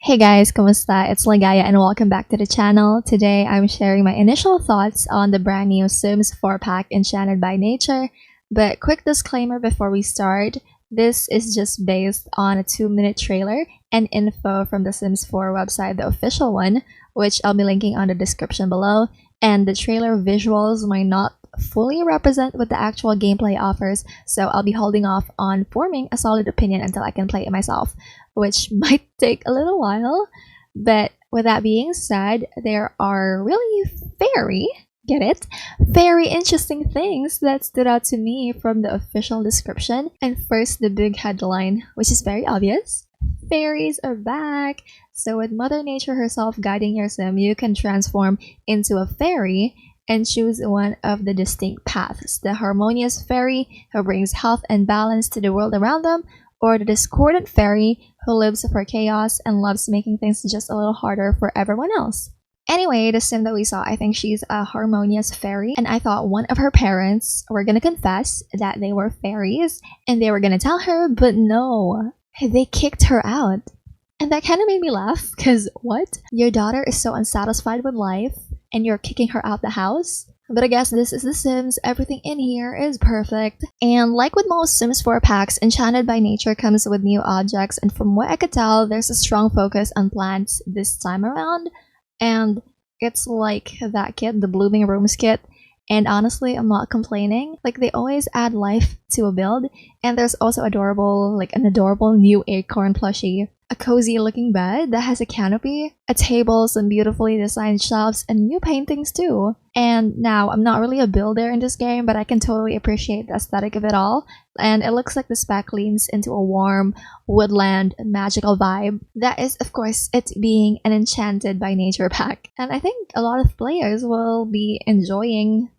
Hey guys, kumusta? It's Ligaya and welcome back to the channel. Today I'm sharing my initial thoughts on the brand new Sims 4 pack Enchanted by Nature. But quick disclaimer before we start, this is just based on a 2-minute trailer and info from the Sims 4 website, the official one, which I'll be linking on the description below. And the trailer visuals might not fully represent what the actual gameplay offers, so I'll be holding off on forming a solid opinion until I can play it myself, which might take a little while. But with that being said, there are really very interesting things that stood out to me from the official description. And first, the big headline, which is very obvious. Fairies are back! So with Mother Nature herself guiding your sim, you can transform into a fairy and choose one of the distinct paths: the harmonious fairy who brings health and balance to the world around them, or the discordant fairy who lives for chaos and loves making things just a little harder for everyone else. Anyway, the sim that we saw, I think she's a harmonious fairy, and I thought one of her parents were gonna confess that they were fairies and they were gonna tell her, but no, they kicked her out. And that kind of made me laugh, because what? Your daughter is so unsatisfied with life and you're kicking her out the house? But I guess this is The Sims, everything in here is perfect. And like with most Sims 4 packs, Enchanted by Nature comes with new objects, and from what I could tell, there's a strong focus on plants this time around. And it's like that kit, the Blooming Rooms kit. And honestly, I'm not complaining. Like, they always add life to a build. And there's also an adorable new acorn plushie. A cozy looking bed that has a canopy, a table, some beautifully designed shelves, and new paintings too. And now, I'm not really a builder in this game, but I can totally appreciate the aesthetic of it all. And it looks like the spec leans into a warm, woodland, magical vibe. That is, of course, it being an Enchanted by Nature pack. And I think a lot of players will be enjoying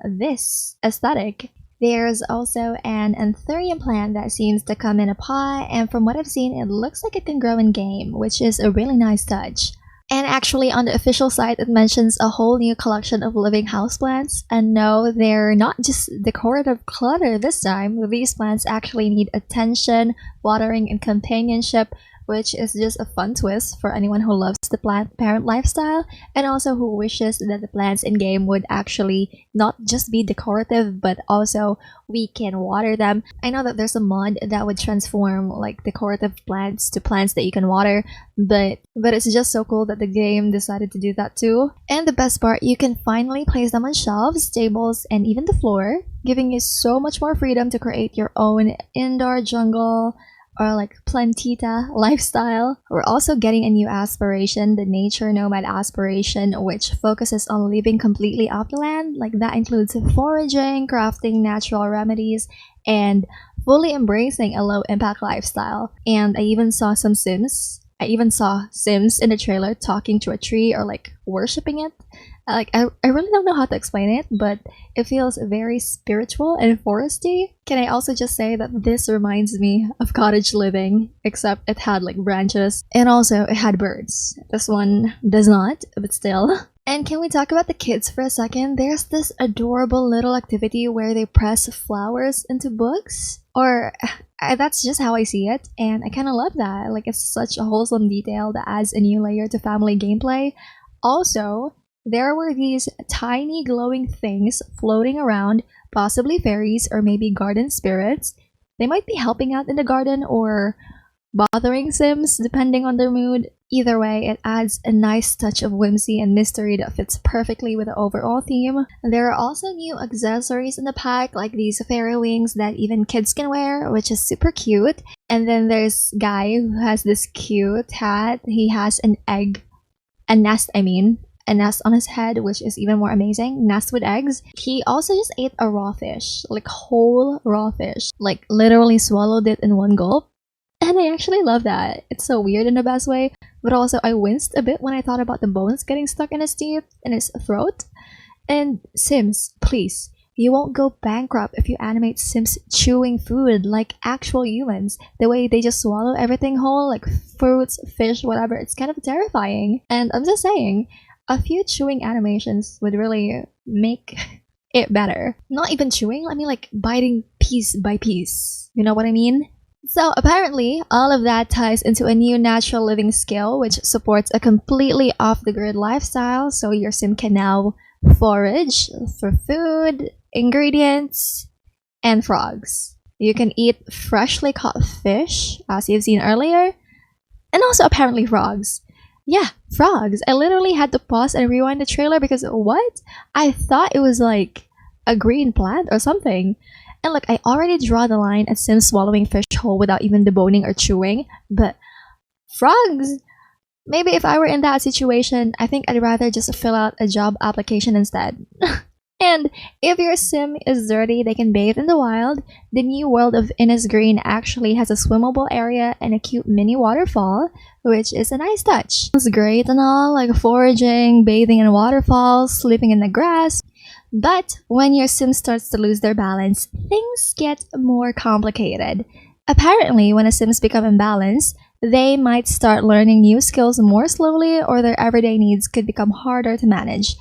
this aesthetic. There's also an anthurium plant that seems to come in a pot, and from what I've seen, it looks like it can grow in game, which is a really nice touch. And actually, on the official site, it mentions a whole new collection of living houseplants. And no, they're not just decorative clutter this time. These plants actually need attention, watering, and companionship, which is just a fun twist for anyone who loves the plant parent lifestyle, and also who wishes that the plants in game would actually not just be decorative, but also we can water them. I know that there's a mod that would transform like decorative plants to plants that you can water, but it's just so cool that the game decided to do that too. And the best part, you can finally place them on shelves, tables, and even the floor, giving you so much more freedom to create your own indoor jungle or like plantita lifestyle. We're also getting a new aspiration, the nature nomad aspiration, which focuses on living completely off the land. Like, that includes foraging, crafting natural remedies, and fully embracing a low impact lifestyle. And I even saw Sims in the trailer talking to a tree or like worshipping it. I really don't know how to explain it, but it feels very spiritual and foresty. Can I also just say that this reminds me of cottage living, except it had like branches and also it had birds. This one does not, but still. And can we talk about the kids for a second? There's this adorable little activity where they press flowers into books. Or that's just how I see it, and I kind of love that. Like, it's such a wholesome detail that adds a new layer to family gameplay. Also, there were these tiny glowing things floating around, possibly fairies or maybe garden spirits. They might be helping out in the garden or bothering Sims depending on their mood. Either way, it adds a nice touch of whimsy and mystery that fits perfectly with the overall theme. There are also new accessories in the pack, like these fairy wings that even kids can wear, which is super cute. And then there's Guy, who has this cute hat. He has a nest on his head, which is even more amazing. Nest with eggs. He also just ate a raw fish, like whole raw fish, like literally swallowed it in one gulp. And I actually love that. It's so weird in the best way, but also I winced a bit when I thought about the bones getting stuck in his teeth and his throat. And Sims, please, you won't go bankrupt if you animate Sims chewing food like actual humans. The way they just swallow everything whole, like fruits, fish, whatever, it's kind of terrifying. And I'm just saying, a few chewing animations would really make it better. Not even chewing, I mean like biting piece by piece. You know what I mean? So apparently, all of that ties into a new natural living skill which supports a completely off-the-grid lifestyle, so your sim can now forage for food, ingredients, and frogs. You can eat freshly caught fish, as you've seen earlier, and also apparently frogs. Yeah, frogs. I literally had to pause and rewind the trailer because what? I thought it was like a green plant or something. And look, I already draw the line at Sims swallowing fish whole without even deboning or chewing, but frogs? Maybe if I were in that situation, I think I'd rather just fill out a job application instead. And if your sim is dirty, they can bathe in the wild. The new world of Innis Green actually has a swimmable area and a cute mini waterfall, which is a nice touch. It's great and all, like foraging, bathing in waterfalls, sleeping in the grass. But when your sim starts to lose their balance, things get more complicated. Apparently, when a sims become imbalanced, they might start learning new skills more slowly, or their everyday needs could become harder to manage.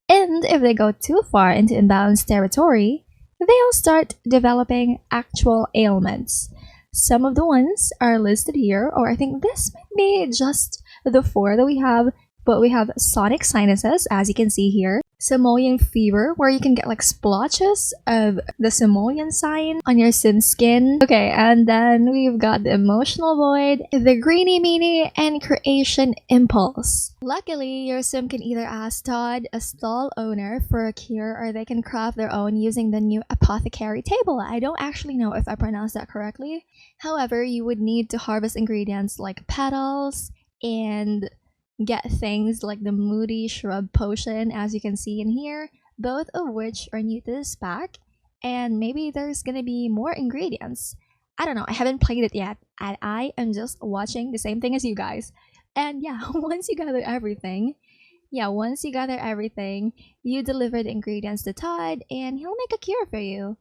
And if they go too far into imbalanced territory, they'll start developing actual ailments. Some of the ones are listed here, or I think this might be just the four that we have, but we have sonic sinuses, as you can see here, Simoleon Fever, where you can get like splotches of the Simoleon sign on your sim skin. Okay, and then we've got the emotional void, the greeny meanie, and creation impulse. Luckily, your sim can either ask Todd, a stall owner, for a cure, or they can craft their own using the new apothecary table. I don't actually know if I pronounced that correctly. However, you would need to harvest ingredients like petals and get things like the Moody Shrub Potion, as you can see in here, both of which are new to this pack, and maybe there's gonna be more ingredients. I don't know, I haven't played it yet, and I am just watching the same thing as you guys. And yeah, once you gather everything, you deliver the ingredients to Todd, and he'll make a cure for you.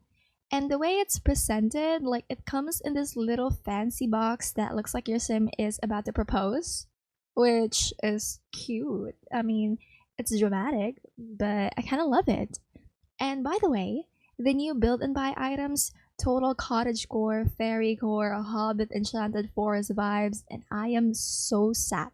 And the way it's presented, like it comes in this little fancy box that looks like your sim is about to propose, which is cute. I mean, it's dramatic, but I kind of love it. And by the way, the new build and buy items, total cottagecore, fairy core, hobbit, enchanted forest vibes, and I am so sad.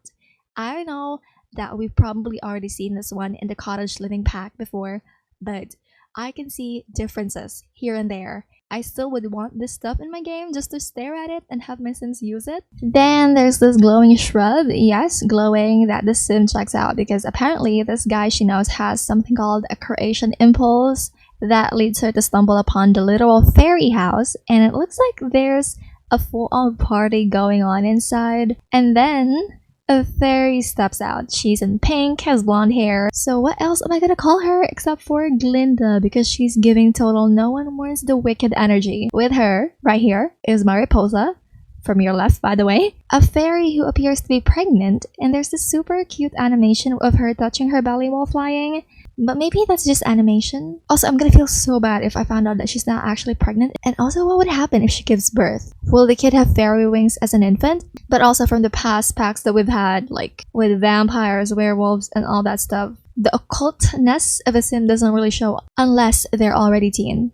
I know that we've probably already seen this one in the cottage living pack before, but I can see differences here and there. I still would want this stuff in my game just to stare at it and have my sims use it. Then there's this glowing shrub. Yes, glowing, that the sim checks out because apparently this guy she knows has something called a creation impulse that leads her to stumble upon the literal fairy house, and it looks like there's a full-on party going on inside. And then a fairy steps out. She's in pink, has blonde hair. So what else am I gonna call her except for Glinda, because she's giving total no one wants the wicked energy. With her, right here, is Mariposa, from your left by the way, a fairy who appears to be pregnant, and there's this super cute animation of her touching her belly while flying. But maybe that's just animation. Also, I'm gonna feel so bad if I found out that she's not actually pregnant. And also, what would happen if she gives birth? Will the kid have fairy wings as an infant? But also from the past packs that we've had, like with vampires, werewolves, and all that stuff, the occultness of a sim doesn't really show unless they're already teen.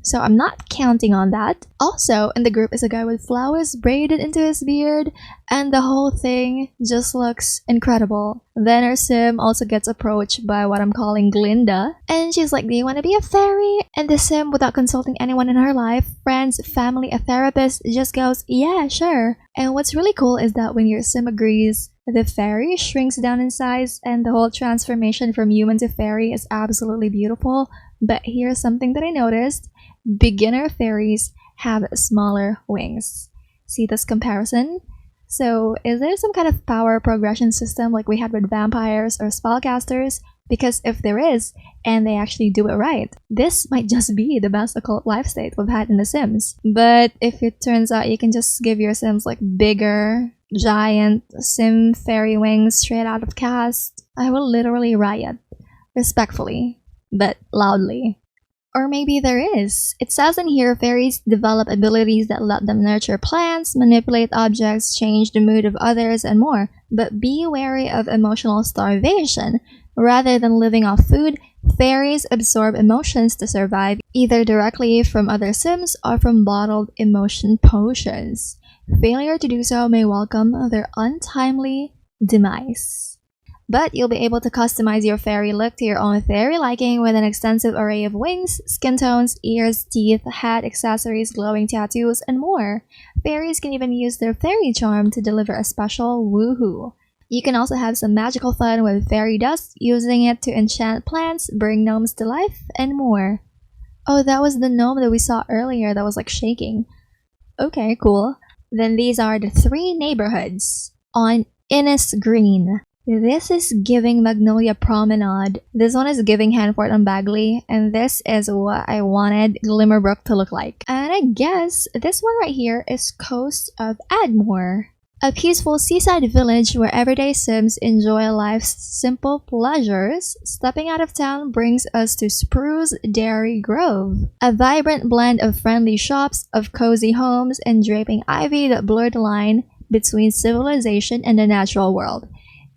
So I'm not counting on that. Also, in the group is a guy with flowers braided into his beard, and the whole thing just looks incredible. Then our sim also gets approached by what I'm calling Glinda, and she's like, do you want to be a fairy? And the sim, without consulting anyone in her life, friends, family, a therapist, just goes, yeah, sure. And what's really cool is that when your sim agrees, the fairy shrinks down in size, and the whole transformation from human to fairy is absolutely beautiful. But here's something that I noticed. Beginner fairies have smaller wings. See this comparison? So is there some kind of power progression system like we had with vampires or spellcasters? Because if there is, and they actually do it right, this might just be the best occult life state we've had in The Sims. But if it turns out you can just give your Sims like bigger, giant sim fairy wings straight out of cast, I will literally riot. Respectfully, but loudly. Or maybe there is. It says in here fairies develop abilities that let them nurture plants, manipulate objects, change the mood of others, and more. But be wary of emotional starvation. Rather than living off food, Fairies absorb emotions to survive, either directly from other Sims or from bottled emotion potions. Failure to do so may welcome their untimely demise. But you'll be able to customize your fairy look to your own fairy liking with an extensive array of wings, skin tones, ears, teeth, hat, accessories, glowing tattoos, and more. Fairies can even use their fairy charm to deliver a special woohoo. You can also have some magical fun with fairy dust, using it to enchant plants, bring gnomes to life, and more. Oh, that was the gnome that we saw earlier that was like shaking. Okay, cool. Then these are the 3 neighborhoods on Innis Green. This is giving Magnolia Promenade. This one is giving Hanford and Bagley, and this is what I wanted Glimmerbrook to look like. And I guess this one right here is Coast of Admore. A peaceful seaside village where everyday Sims enjoy life's simple pleasures. Stepping out of town brings us to Spruce Dairy Grove, a vibrant blend of friendly shops, of cozy homes, and draping ivy that blur the line between civilization and the natural world.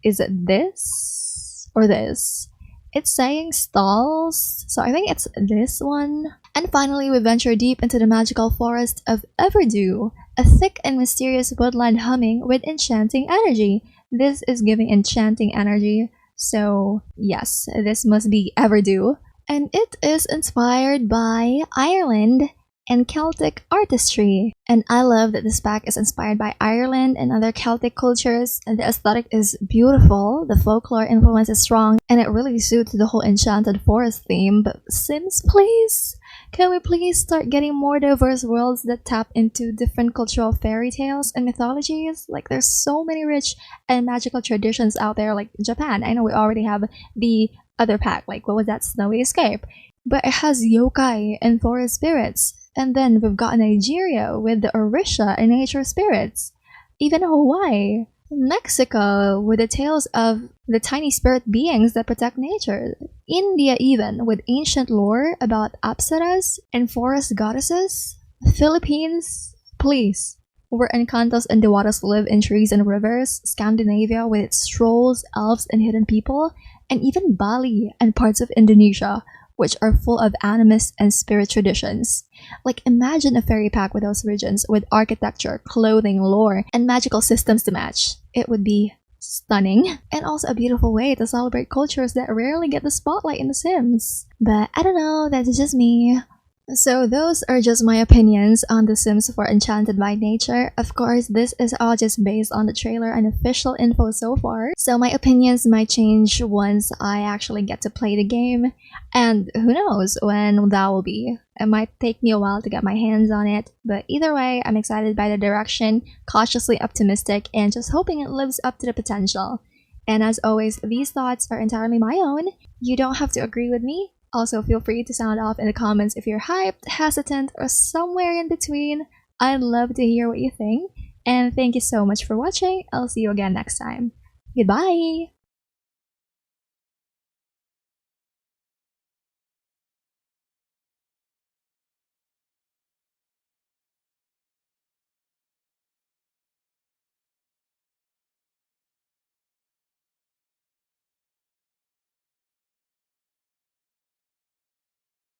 Is it this or this? It's saying stalls, so I think it's this one. And finally, we venture deep into the magical forest of Everdew, a thick and mysterious woodland humming with enchanting energy. This is giving enchanting energy, so yes, this must be Everdew. And it is inspired by Ireland and Celtic artistry. And I love that this pack is inspired by Ireland and other Celtic cultures. And the aesthetic is beautiful, the folklore influence is strong, and it really suits the whole enchanted forest theme. But Sims, please? Can we please start getting more diverse worlds that tap into different cultural fairy tales and mythologies? Like, there's so many rich and magical traditions out there, like Japan. I know we already have the other pack, like what was that, Snowy Escape? But it has yokai and forest spirits. And then we've got Nigeria with the Orisha and nature spirits. Even Hawaii. Mexico with the tales of the tiny spirit beings that protect nature. India even with ancient lore about apsaras and forest goddesses. Philippines, please, where Encantos and Dewatas live in trees and rivers. Scandinavia with its trolls, elves, and hidden people. And even Bali and parts of Indonesia, which are full of animist and spirit traditions. Like, imagine a fairy pack with those regions, with architecture, clothing, lore, and magical systems to match. It would be stunning, and also a beautiful way to celebrate cultures that rarely get the spotlight in The Sims. But I don't know, that's just me. So those are just my opinions on The Sims 4 Enchanted by Nature. Of course, this is all just based on the trailer and official info so far, so my opinions might change once I actually get to play the game, and who knows when that will be. It might take me a while to get my hands on it, but either way, I'm excited by the direction, cautiously optimistic, and just hoping it lives up to the potential. And as always, these thoughts are entirely my own. You don't have to agree with me. Also, feel free to sound off in the comments if you're hyped, hesitant, or somewhere in between. I'd love to hear what you think. And thank you so much for watching. I'll see you again next time. Goodbye!